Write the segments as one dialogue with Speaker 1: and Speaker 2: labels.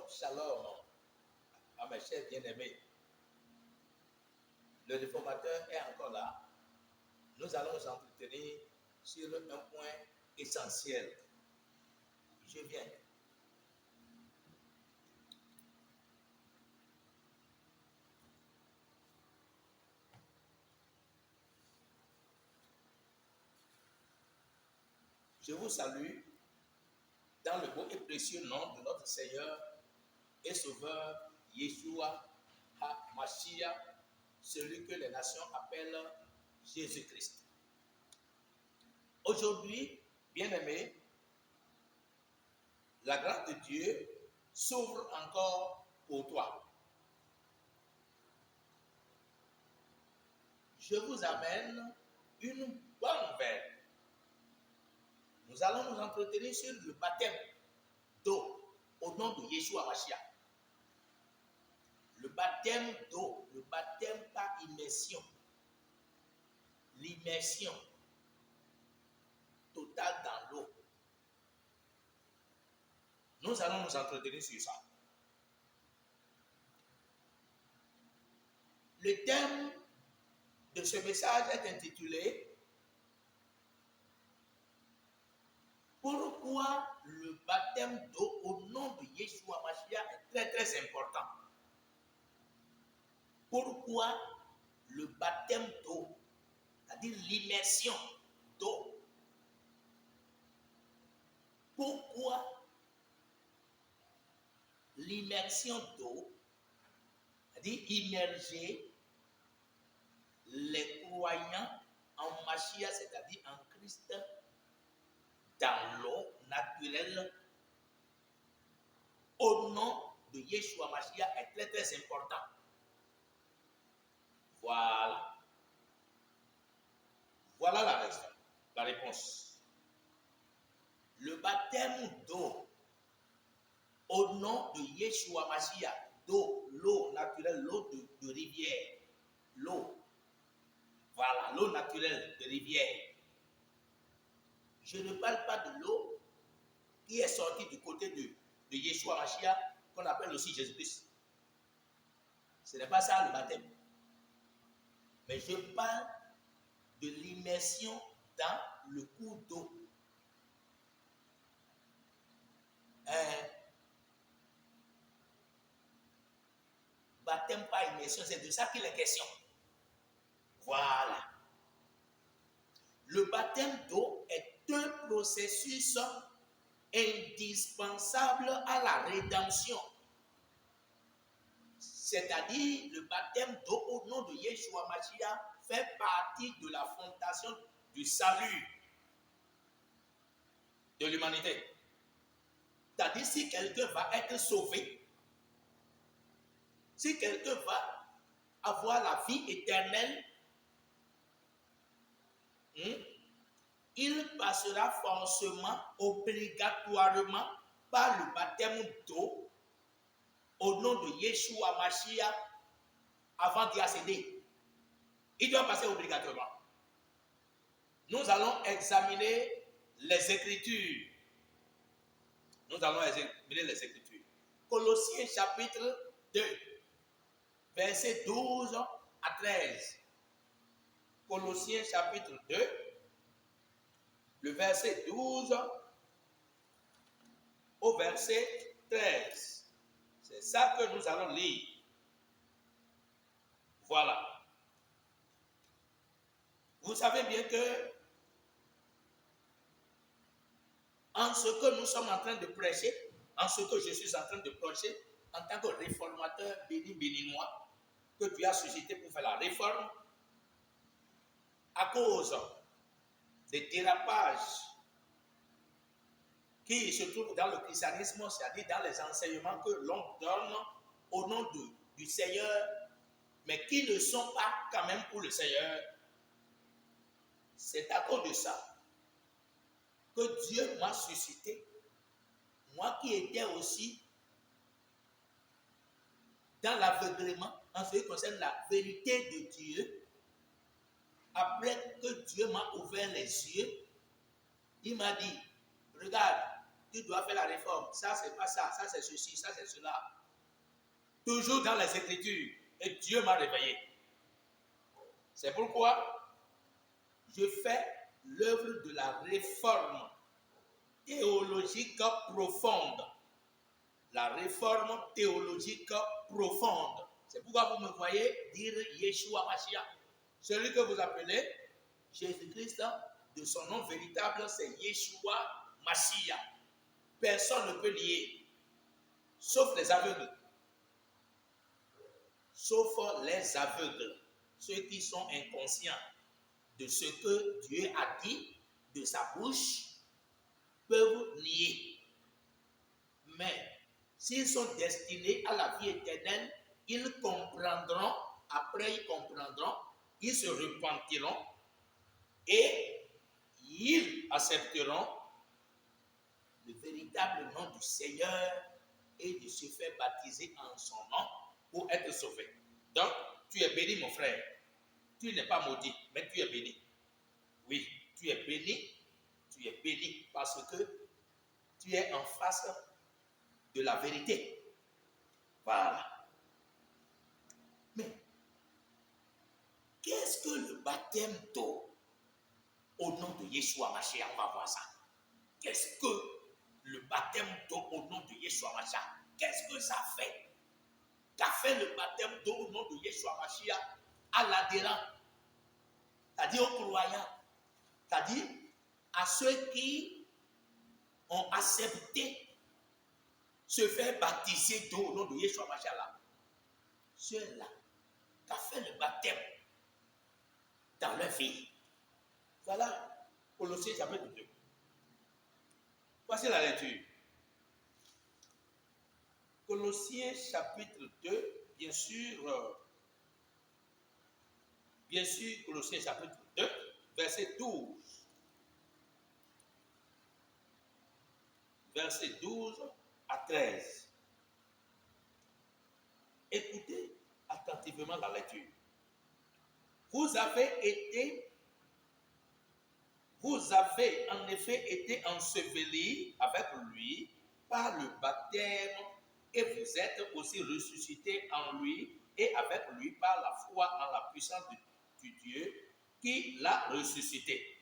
Speaker 1: Shalom à mes chers bien-aimés. Le réformateur est encore là. Nous allons nous entretenir sur un point essentiel. Je viens. Je vous salue dans le beau et précieux nom de notre Seigneur et Sauveur Yeshua HaMashiach, celui que les nations appellent Jésus-Christ. Aujourd'hui, bien-aimés, la grâce de Dieu s'ouvre encore pour toi. Je vous amène une bonne nouvelle. Nous allons nous entretenir sur le baptême d'eau au nom de Yeshua HaMashiach. Le baptême d'eau, le baptême par immersion. L'immersion totale dans l'eau. Nous allons nous entretenir sur ça. Le thème de ce message est intitulé « Pourquoi le baptême d'eau au nom de Yeshua HaMashiach est très très important ?» Pourquoi le baptême d'eau, c'est-à-dire l'immersion d'eau? Pourquoi l'immersion d'eau, c'est-à-dire immerger les croyants en Mashiach, c'est-à-dire en Christ, dans l'eau naturelle, au nom de Yeshua Mashiach est très très important. Voilà. Voilà la réponse. Le baptême d'eau au nom de Yeshua Mashiach, d'eau, l'eau naturelle, l'eau de rivière, l'eau. Voilà, l'eau naturelle de rivière. Je ne parle pas de l'eau qui est sortie du côté de Yeshua Mashiach, qu'on appelle aussi Jésus-Christ. Ce n'est pas ça le baptême. Mais je parle de l'immersion dans le cours d'eau. Baptême par immersion, c'est de ça qu'il est question. Voilà. Le baptême d'eau est un processus indispensable à la rédemption. C'est-à-dire, le baptême d'eau au nom de Yeshua Mashiach fait partie de la fondation du salut de l'humanité. C'est-à-dire, si quelqu'un va être sauvé, si quelqu'un va avoir la vie éternelle, il passera forcément, obligatoirement, par le baptême d'eau au nom de Yeshua Mashiach avant d'y accéder. Il doit passer obligatoirement. Nous allons examiner les Écritures. Nous allons examiner les Écritures. Colossiens chapitre 2, versets 12 à 13. Colossiens chapitre 2, le verset 12 au verset 13. C'est ça que nous allons lire. Voilà. Vous savez bien que en ce que nous sommes en train de prêcher, en ce que je suis en train de prêcher, en tant que réformateur béninois, que Dieu a suscité pour faire la réforme, à cause des dérapages qui se trouvent dans le christianisme, c'est-à-dire dans les enseignements que l'on donne au nom du Seigneur, mais qui ne sont pas quand même pour le Seigneur. C'est à cause de ça que Dieu m'a suscité, moi qui étais aussi dans l'aveuglement en ce qui concerne la vérité de Dieu. Après que Dieu m'a ouvert les yeux, il m'a dit, regarde, tu dois faire la réforme. Ça, c'est pas ça. Ça, c'est ceci. Ça, c'est cela. Toujours dans les Écritures. Et Dieu m'a réveillé. C'est pourquoi je fais l'œuvre de la réforme théologique profonde. La réforme théologique profonde. C'est pourquoi vous me voyez dire Yeshua Mashiach. Celui que vous appelez Jésus-Christ, de son nom véritable, c'est Yeshua Mashiach. Personne ne peut lier, sauf les aveugles. Sauf les aveugles, ceux qui sont inconscients de ce que Dieu a dit de sa bouche, peuvent nier. Mais s'ils sont destinés à la vie éternelle, ils comprendront, après ils comprendront, ils se repentiront et ils accepteront le véritable nom du Seigneur et de se faire baptiser en son nom pour être sauvé. Donc, tu es béni, mon frère. Tu n'es pas maudit, mais tu es béni. Oui, tu es béni. Tu es béni parce que tu es en face de la vérité. Voilà. Mais, qu'est-ce que le baptême d'eau au nom de Yeshua Mashiach? On va voir ça. Qu'est-ce que le baptême d'eau au nom de Yeshua Mashiach? Qu'est-ce que ça fait? Qu'a fait le baptême d'eau au nom de Yeshua Mashiach à l'adhérent? C'est-à-dire aux croyants. C'est-à-dire à ceux qui ont accepté se faire baptiser d'eau au nom de Yeshua Mashiach là. Ceux-là qui ont fait le baptême dans leur vie. Voilà, Colossiens chapitre 2. Voici la lecture. Colossiens chapitre 2, bien sûr, Colossiens chapitre 2, verset 12. Verset 12 à 13. Écoutez attentivement la lecture. Vous avez en effet été ensevelis avec lui par le baptême et vous êtes aussi ressuscités en lui et avec lui par la foi en la puissance du Dieu qui l'a ressuscité.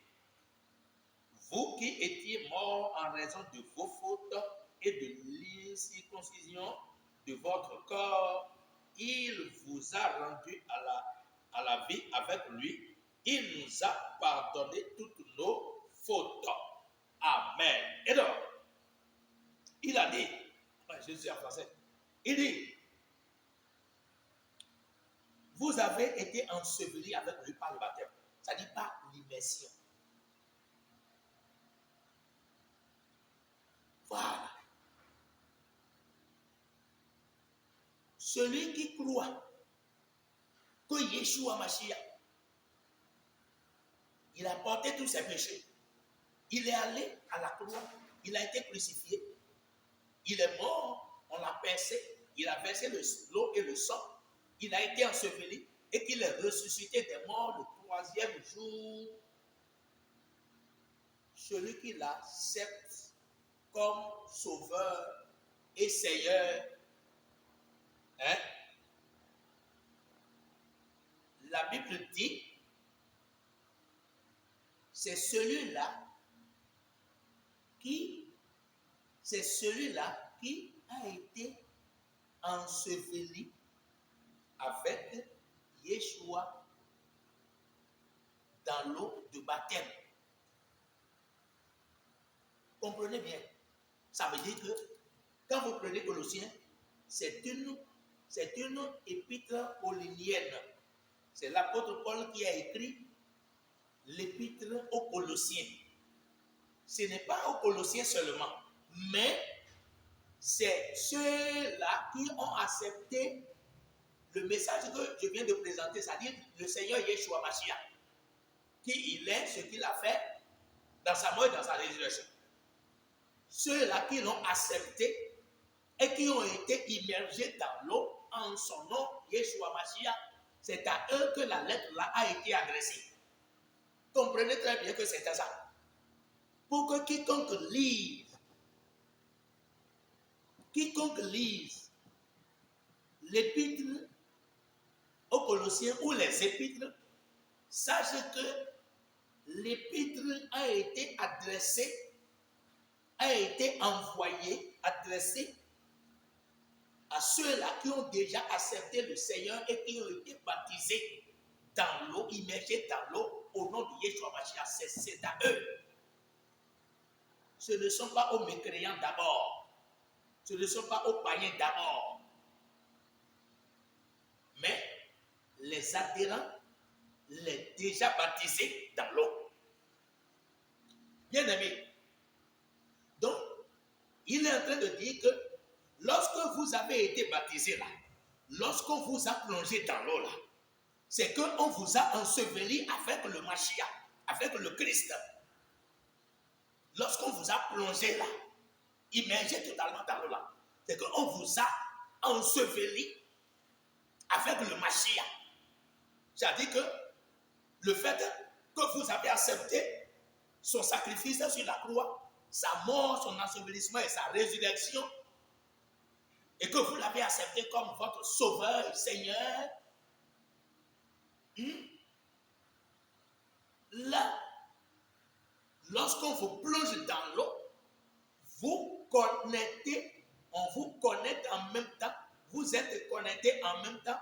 Speaker 1: Vous qui étiez morts en raison de vos fautes et de l'incirconcision de votre corps, il vous a rendu à la vie avec lui. Il nous a pardonné toutes nos fautes. Amen. Et donc, il a dit, je suis en français, il dit, vous avez été ensevelis avec lui par le baptême. Ça dit par l'immersion. Voilà. Celui qui croit que Yeshua Mashiach, il a porté tous ses péchés. Il est allé à la croix, il a été crucifié, il est mort, on l'a percé, il a versé l'eau et le sang, il a été enseveli et qu'il est ressuscité des morts le 3e jour. Celui qui l'accepte comme sauveur et Seigneur, hein? La Bible dit, c'est celui-là qui a été enseveli avec Yeshua dans l'eau de baptême. Comprenez bien. Ça veut dire que quand vous prenez Colossiens, c'est une épître paulinienne. C'est l'apôtre Paul qui a écrit l'épître aux Colossiens. Ce n'est pas aux Colossiens seulement, mais c'est ceux-là qui ont accepté le message que je viens de présenter, c'est-à-dire le Seigneur Yeshua Mashiach, qui il est, ce qu'il a fait dans sa mort et dans sa résurrection. Ceux-là qui l'ont accepté et qui ont été immergés dans l'eau en son nom, Yeshua Mashiach, c'est à eux que la lettre-là a été adressée. Comprenez très bien que c'est ça. Pour que quiconque lise quiconque lise l'épître aux Colossiens ou les épîtres, sache que l'épître a été adressé, a été envoyé, adressé à ceux-là qui ont déjà accepté le Seigneur et qui ont été baptisés dans l'eau, immergés dans l'eau au nom de Yeshua Mashiach. C'est à eux. Ce ne sont pas aux mécréants d'abord. Ce ne sont pas aux païens d'abord. Mais les adhérents, les déjà baptisés dans l'eau. Bien aimé. Donc, il est en train de dire que lorsque vous avez été baptisé là, lorsqu'on vous a plongé dans l'eau là, c'est qu'on vous a enseveli avec le Mashiach, avec le Christ. Lorsqu'on vous a plongé là, immergé totalement dans l'eau là, c'est qu'on vous a enseveli avec le Mashiach. C'est-à-dire que le fait que vous avez accepté son sacrifice sur la croix, sa mort, son ensevelissement et sa résurrection, et que vous l'avez accepté comme votre sauveur et Seigneur, là, lorsqu'on vous plonge dans l'eau, vous connectez, on vous connecte en même temps, vous êtes connecté en même temps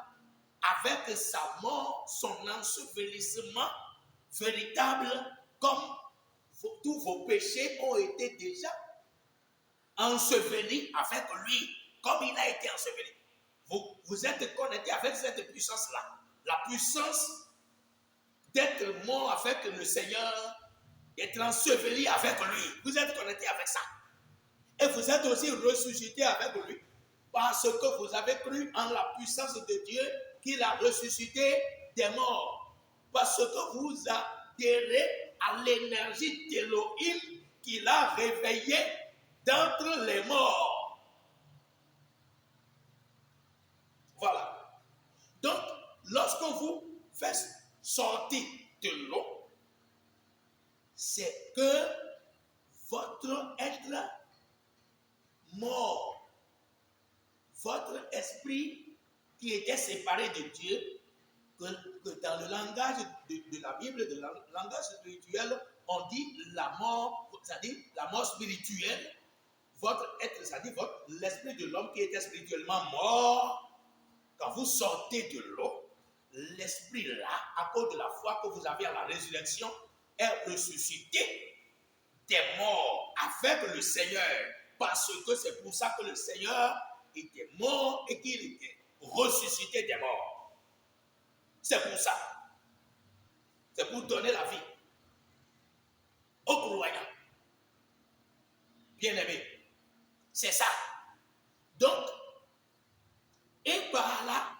Speaker 1: avec sa mort, son ensevelissement véritable, comme tous vos péchés ont été déjà ensevelis avec lui, comme il a été enseveli. Vous êtes connecté avec cette puissance-là, la puissance d'être mort avec le Seigneur, d'être enseveli avec lui. Vous êtes connecté avec ça. Et vous êtes aussi ressuscité avec lui, parce que vous avez cru en la puissance de Dieu qu'il a ressuscité des morts. Parce que vous adhérez à l'énergie d'Élohim qu'il a réveillé d'entre les morts. Voilà. Donc, lorsqu'on vous fait sortir de l'eau, c'est que votre être mort, votre esprit qui était séparé de Dieu, que dans le langage de la Bible, de langage spirituel, on dit la mort, c'est-à-dire la mort spirituelle. Votre être, c'est-à-dire l'esprit de l'homme qui était spirituellement mort, quand vous sortez de l'eau, l'esprit là, à cause de la foi que vous avez à la résurrection, est ressuscité des morts avec le Seigneur. Parce que c'est pour ça que le Seigneur était mort et qu'il était ressuscité des morts. C'est pour ça. C'est pour donner la vie aux croyants. Bien-aimés. C'est ça. Donc, et par là,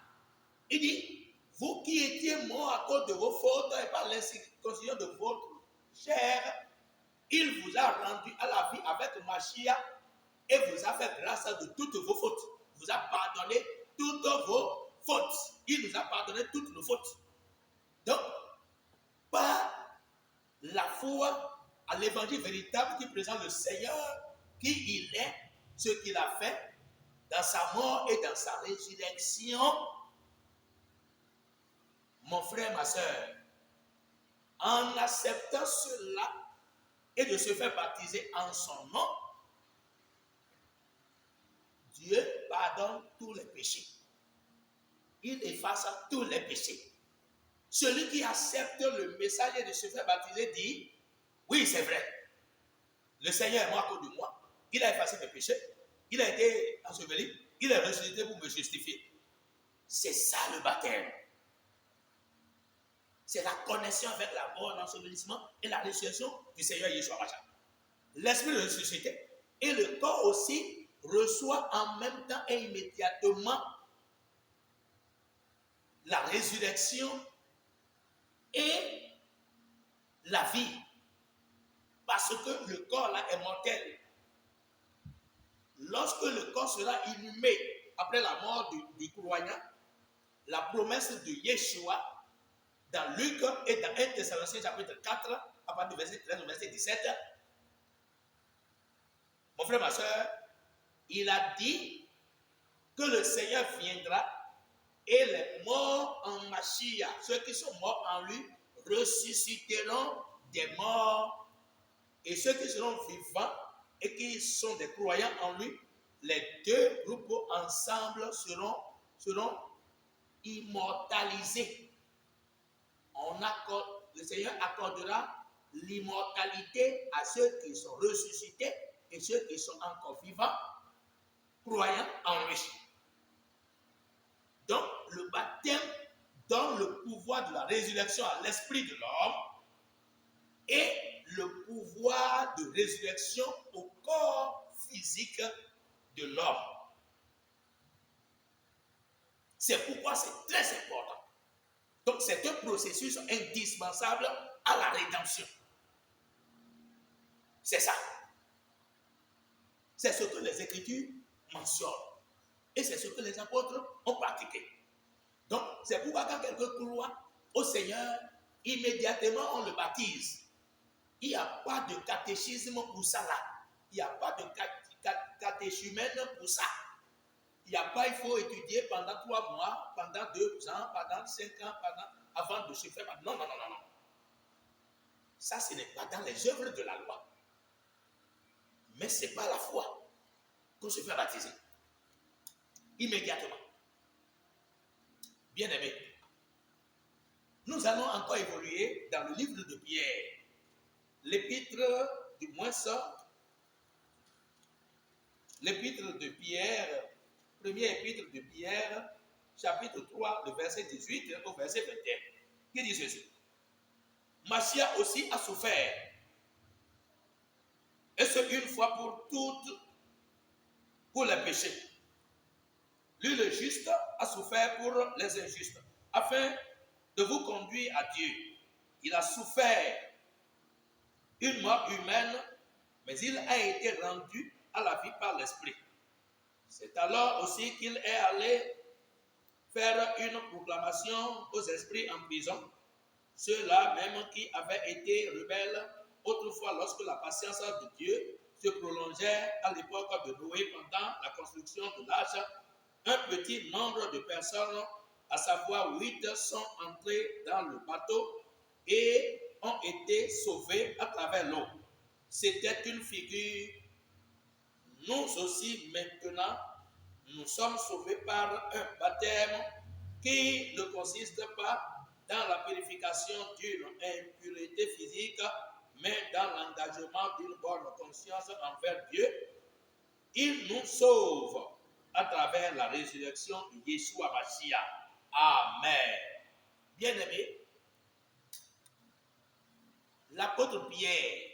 Speaker 1: il dit, vous qui étiez morts à cause de vos fautes et par l'incirconcision de votre chair, il vous a rendu à la vie avec Mashiach et vous a fait grâce de toutes vos fautes. Vous a pardonné toutes vos fautes. Il nous a pardonné toutes nos fautes. Donc, par la foi à l'évangile véritable qui présente le Seigneur, qui il est, ce qu'il a fait dans sa mort et dans sa résurrection, mon frère, ma soeur, en acceptant cela et de se faire baptiser en son nom, Dieu pardonne tous les péchés. Il efface tous les péchés. Celui qui accepte le message et de se faire baptiser dit, oui, c'est vrai. Le Seigneur est mort à cause de moi. Il a effacé mes péchés. Il a été enseveli. Il est ressuscité pour me justifier. C'est ça le baptême. C'est la connexion avec la mort, l'ensevelissement et la résurrection du Seigneur Yeshua Mashiach. L'esprit ressuscité et le corps aussi reçoit en même temps et immédiatement la résurrection et la vie. Parce que le corps là est mortel. Lorsque le corps sera inhumé après la mort du croyant, la promesse de Yeshua dans Luc et dans 1 Thessaloniciens chapitre 4, à partir du verset 13 au verset 17, mon frère, ma soeur, il a dit que le Seigneur viendra et les morts en Mashiach, ceux qui sont morts en lui, ressusciteront des morts, et ceux qui seront vivants et qui sont des croyants en lui, les deux groupes ensemble seront immortalisés. Le Seigneur accordera l'immortalité à ceux qui sont ressuscités et ceux qui sont encore vivants, croyant en lui. Donc, le baptême donne le pouvoir de la résurrection à l'esprit de l'homme et le pouvoir de résurrection au corps physique de l'homme. C'est pourquoi c'est très important. Donc, c'est un processus indispensable à la rédemption. C'est ça. C'est ce que les Écritures mentionnent. Et c'est ce que les apôtres ont pratiqué. Donc, c'est pourquoi quand quelqu'un croit au Seigneur, immédiatement on le baptise. Il n'y a pas de catéchisme pour ça là. Il n'y a pas de catéchumène pour ça. Il n'y a pas, il faut étudier pendant 3 mois, pendant 2 ans, pendant 5 ans, avant de se faire. Non. Ça, ce n'est pas dans les œuvres de la loi. Mais ce n'est pas la foi qu'on se fait baptiser. Immédiatement. Bien-aimés, nous allons encore évoluer dans le livre de Pierre. L'épître de Pierre, première épître de Pierre, chapitre 3, le verset 18 au verset 21, qui dit ceci. Mashiach aussi a souffert, et ce une fois pour toutes, pour les péchés. Lui, le juste, a souffert pour les injustes, afin de vous conduire à Dieu. Il a souffert une mort humaine, mais il a été rendu à la vie par l'Esprit. C'est alors aussi qu'il est allé faire une proclamation aux esprits en prison, ceux-là même qui avaient été rebelles autrefois lorsque la patience de Dieu se prolongeait à l'époque de Noé pendant la construction de l'arche. Un petit nombre de personnes, à savoir 8, sont entrés dans le bateau et ont été sauvés à travers l'eau. C'était une figure. Nous aussi, maintenant, nous sommes sauvés par un baptême qui ne consiste pas dans la purification d'une impureté physique, mais dans l'engagement d'une bonne conscience envers Dieu. Il nous sauve à travers la résurrection de Yeshua Mashiach. Amen. Bien-aimés, l'apôtre Pierre,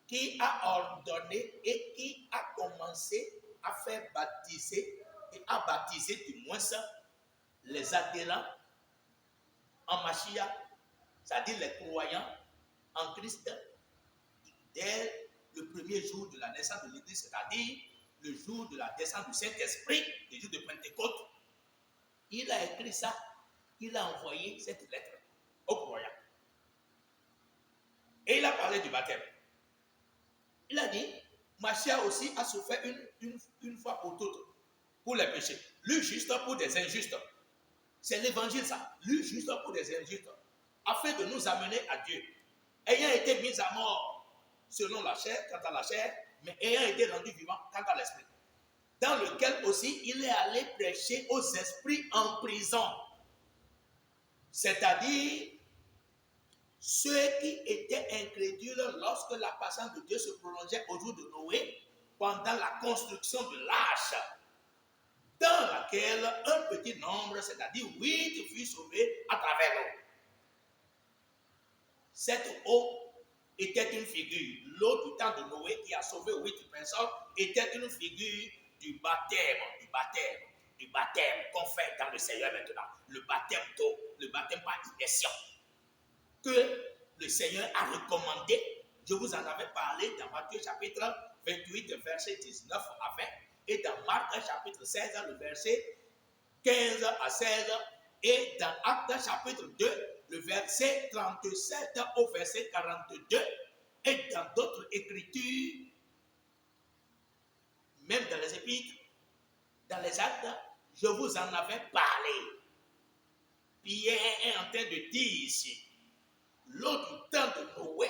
Speaker 1: qui a ordonné et qui a commencé à faire baptiser, et à baptiser du moins les adhérents en Mashiach, c'est-à-dire les croyants en Christ, dès le premier jour de la naissance de l'Église, c'est-à-dire le jour de la descente du Saint-Esprit, le jour de Pentecôte. Il a écrit ça, il a envoyé cette lettre aux croyants. Et il a parlé du baptême. Il a dit, Mashiach aussi a souffert une fois pour toutes, pour les péchés. Lui juste pour des injustes. C'est l'évangile ça. Lui juste pour des injustes. Afin de nous amener à Dieu. Ayant été mis à mort selon la chair, quant à la chair, mais ayant été rendu vivant quant à l'esprit. Dans lequel aussi il est allé prêcher aux esprits en prison. C'est-à-dire ceux qui étaient incrédules lorsque la patience de Dieu se prolongeait au jour de Noé, pendant la construction de l'arche, dans laquelle un petit nombre, c'est-à-dire 8, furent sauvés à travers l'eau. Cette eau était une figure. L'eau du temps de Noé qui a sauvé 8 personnes était une figure du baptême qu'on fait dans le Seigneur maintenant. Le baptême d'eau, le baptême par immersion, que le Seigneur a recommandé. Je vous en avais parlé dans Matthieu chapitre 28, verset 19 à 20, et dans Marc chapitre 16, le verset 15 à 16, et dans Actes chapitre 2, le verset 37 au verset 42, et dans d'autres écritures, même dans les épîtres, dans les actes, je vous en avais parlé. Pierre est en train de dire ici, l'eau du temps de Noé,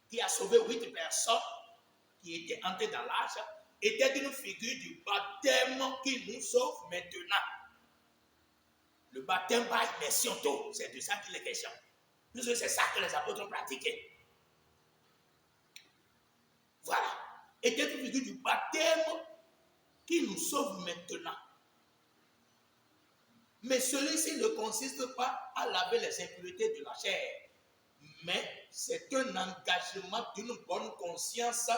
Speaker 1: qui a sauvé 8 personnes qui étaient entrées dans l'arche, était une figure du baptême qui nous sauve maintenant. Le baptême par immersion d'eau, c'est de ça qu'il est question. Puisque c'est ça que les apôtres ont pratiqué. Voilà. Était une figure du baptême qui nous sauve maintenant. Mais celui-ci ne consiste pas à laver les impuretés de la chair, mais c'est un engagement d'une bonne conscience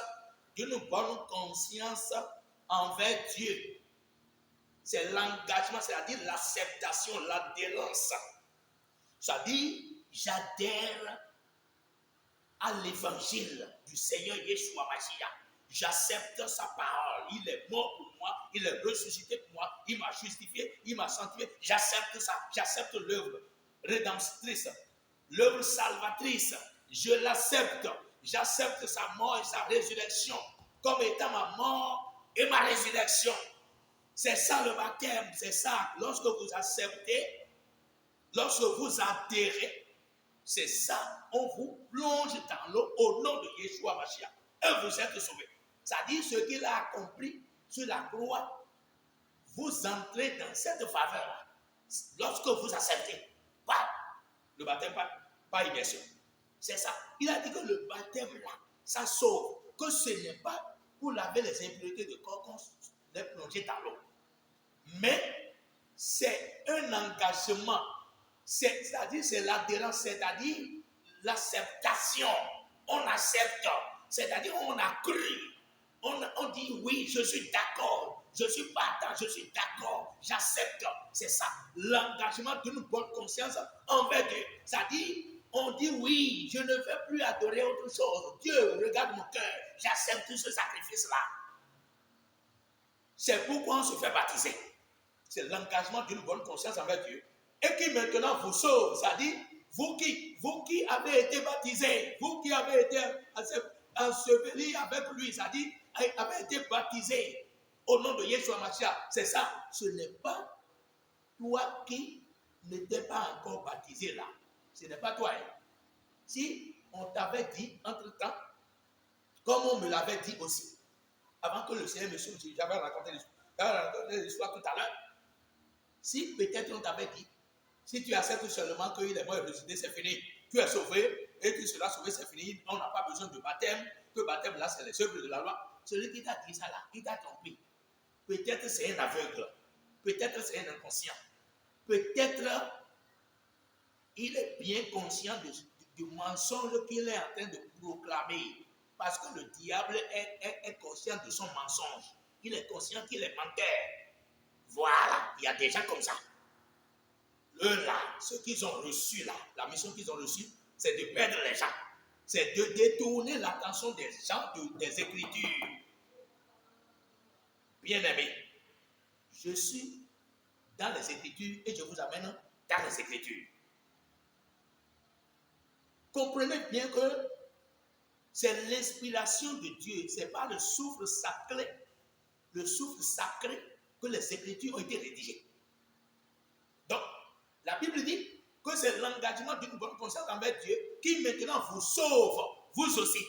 Speaker 1: envers Dieu. C'est l'engagement, c'est-à-dire l'acceptation, l'adhérence. C'est-à-dire, j'adhère à l'évangile du Seigneur Yeshua Mashiach. J'accepte sa parole. Il est mort pour moi, il est ressuscité pour moi, il m'a justifié, il m'a sanctifié. J'accepte ça, j'accepte l'œuvre rédemptrice, l'œuvre salvatrice. Je l'accepte. J'accepte sa mort et sa résurrection comme étant ma mort et ma résurrection. C'est ça le baptême, c'est ça. Lorsque vous acceptez, lorsque vous adhérez, c'est ça. On vous plonge dans l'eau au nom de Yeshua Mashiach et vous êtes sauvés. C'est-à-dire ce qu'il a accompli sur la croix, vous entrez dans cette faveur-là. Lorsque vous acceptez, le baptême par immersion. C'est ça. Il a dit que le baptême là, ça sauve. Que ce n'est pas pour laver les impuretés de corps qu'on est plongé dans l'eau. Mais c'est un engagement. C'est-à-dire c'est l'adhérence, c'est-à-dire l'acceptation. On accepte. C'est-à-dire on a cru. On dit oui, je suis d'accord. Je suis partant, je suis d'accord. J'accepte. C'est ça. L'engagement d'une bonne conscience envers Dieu. C'est-à-dire on dit oui, je ne veux plus adorer autre chose. Dieu, regarde mon cœur. J'accepte ce sacrifice-là. C'est pourquoi on se fait baptiser. C'est l'engagement d'une bonne conscience envers Dieu. Et qui maintenant vous sauve. C'est-à-dire, vous qui avez été baptisés, vous qui avez été ensevelis avec lui, c'est-à-dire, avez été baptisés au nom de Yeshua Mashiach. C'est ça. Ce n'est pas toi qui n'étais pas encore baptisé là. Ce n'est pas toi. Si on t'avait dit, entre-temps, comme on me l'avait dit aussi, avant que le Seigneur me sauve, j'avais raconté l'histoire tout à l'heure. Si peut-être on t'avait dit, si tu acceptes seulement qu'il est mort et ressuscité, c'est fini. Tu es sauvé et tu seras sauvé, c'est fini. On n'a pas besoin de baptême. Que baptême là, c'est les œuvres de la loi. Celui qui t'a dit ça là, il t'a trompé. Peut-être c'est un aveugle. Peut-être c'est un inconscient. Peut-être il est bien conscient du mensonge qu'il est en train de proclamer. Parce que le diable est conscient de son mensonge. Il est conscient qu'il est menteur. Voilà, il y a des gens comme ça. Eux là, ceux qu'ils ont reçu là, la mission qu'ils ont reçue, c'est de perdre les gens. C'est de détourner l'attention des gens des Écritures. Bien-aimés, je suis dans les Écritures et je vous amène dans les Écritures. Comprenez bien que c'est l'inspiration de Dieu, c'est pas le souffle sacré que les Écritures ont été rédigées. Donc, la Bible dit que c'est l'engagement d'une bonne conscience envers Dieu qui maintenant vous sauve, vous aussi.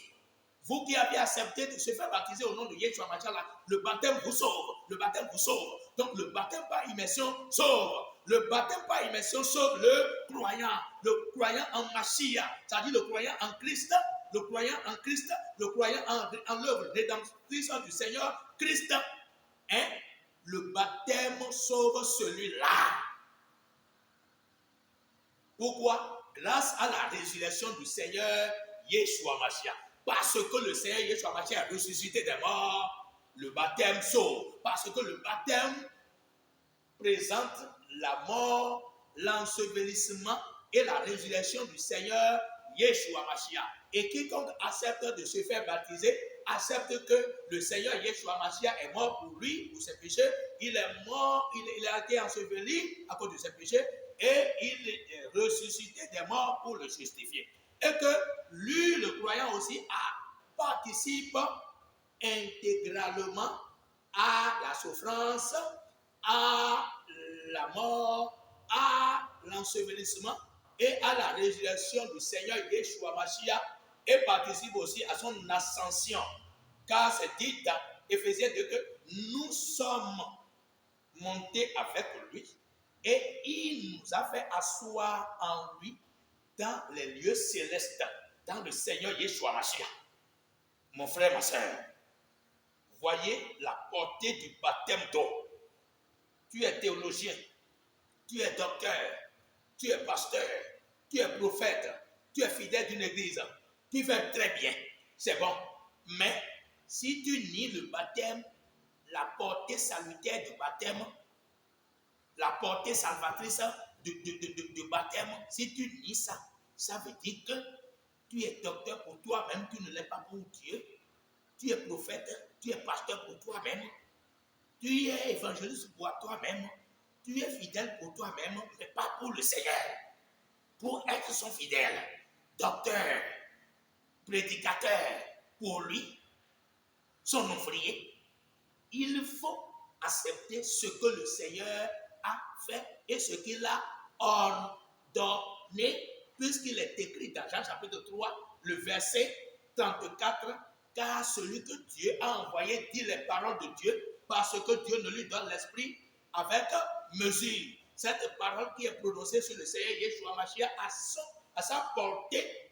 Speaker 1: Vous qui avez accepté de se faire baptiser au nom de Yeshua Mashiach, le baptême vous sauve. Le baptême vous sauve. Donc le baptême par immersion sauve. Le baptême par immersion sauve le croyant en Mashiach, c'est-à-dire le croyant en Christ, le croyant en Christ, le croyant en l'œuvre rédemptrice du Seigneur Christ. Hein? Le baptême sauve celui-là. Pourquoi? Grâce à la résurrection du Seigneur Yeshua Mashiach. Parce que le Seigneur Yeshua Mashiach a ressuscité des morts, le baptême sauve. Parce que le baptême présente la mort, l'ensevelissement et la résurrection du Seigneur Yeshua Mashiach. Et quiconque accepte de se faire baptiser, accepte que le Seigneur Yeshua Mashiach est mort pour lui, pour ses péchés. Il est mort, il a été enseveli à cause de ses péchés. Et il est ressuscité des morts pour le justifier. Et que lui, le croyant aussi, participe intégralement à la souffrance, à la mort, à l'ensevelissement et à la résurrection du Seigneur Yeshua Mashiach et participe aussi à son ascension. Car c'est dit dans Éphésiens 2 que nous sommes montés avec lui et il nous a fait asseoir en lui dans les lieux célestes, dans le Seigneur Yeshua Mashiach. Mon frère, ma soeur, voyez la portée du baptême d'eau. Tu es théologien, tu es docteur, tu es pasteur, tu es prophète, tu es fidèle d'une église, tu fais très bien, c'est bon. Mais si tu nies le baptême, la portée salutaire du baptême, la portée salvatrice du baptême, si tu nies ça, ça veut dire que tu es docteur pour toi-même, tu ne l'es pas pour Dieu. Tu es prophète, tu es pasteur pour toi-même. Tu es évangéliste pour toi-même. Tu es fidèle pour toi-même, mais pas pour le Seigneur. Pour être son fidèle, docteur, prédicateur pour lui, son ouvrier, il faut accepter ce que le Seigneur a fait et ce qu'il a ordonné, puisqu'il est écrit dans Jean chapitre 3, le verset 34, car celui que Dieu a envoyé dit les paroles de Dieu, parce que Dieu ne lui donne l'esprit avec mesure. Cette parole qui est prononcée sur le Seigneur Yeshua Mashiach a sa portée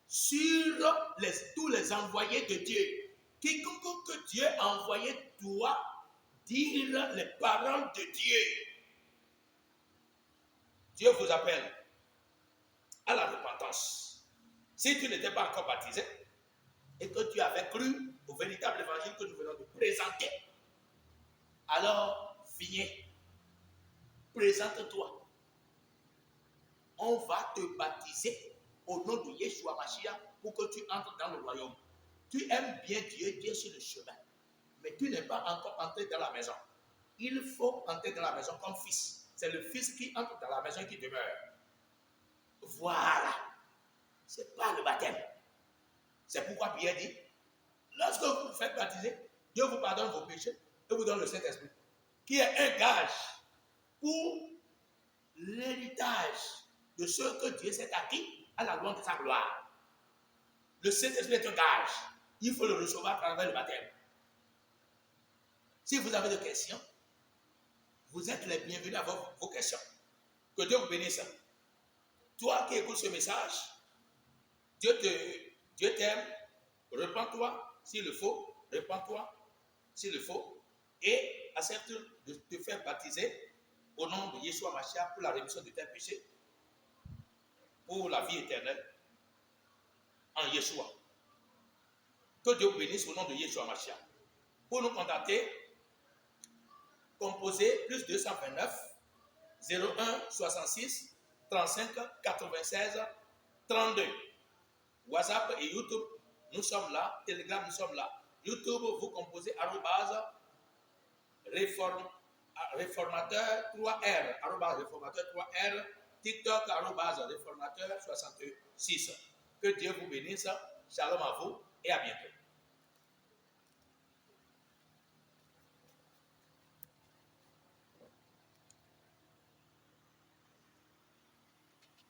Speaker 1: sur tous les envoyés de Dieu. Quiconque que Dieu a envoyé doit dire les paroles de Dieu. Dieu vous appelle à la repentance. Si tu n'étais pas encore baptisé et que tu avais cru au véritable évangile que nous venons de présenter, alors viens, présente-toi. On va te baptiser au nom de Yeshua Mashiach pour que tu entres dans le royaume. Tu aimes bien Dieu, tu es sur le chemin, mais tu n'es pas encore entré dans la maison. Il faut entrer dans la maison comme fils. C'est le fils qui entre dans la maison qui demeure. Voilà. Ce n'est pas le baptême. C'est pourquoi Pierre dit, lorsque vous vous faites baptiser, Dieu vous pardonne vos péchés et vous donne le Saint-Esprit, qui est un gage pour l'héritage de ce que Dieu s'est acquis à la gloire de sa gloire. Le Saint-Esprit est un gage. Il faut le recevoir à travers le baptême. Si vous avez des questions, vous êtes les bienvenus à vos questions. Que Dieu vous bénisse. Toi qui écoutes ce message, Dieu t'aime. Repends-toi s'il le faut. Repends-toi s'il le faut. Et accepte de te faire baptiser au nom de Yeshua Mashiach pour la rémission de tes péchés, pour la vie éternelle en Yeshua. Que Dieu vous bénisse au nom de Yeshua Mashiach. Pour nous contacter, composez plus 229 01 66 35 96 32. WhatsApp et YouTube, nous sommes là. Telegram, nous sommes là. YouTube, vous composez réformateur 3R, réformateur 3R. TikTok, réformateur 66. Que Dieu vous bénisse. Shalom à vous et à bientôt.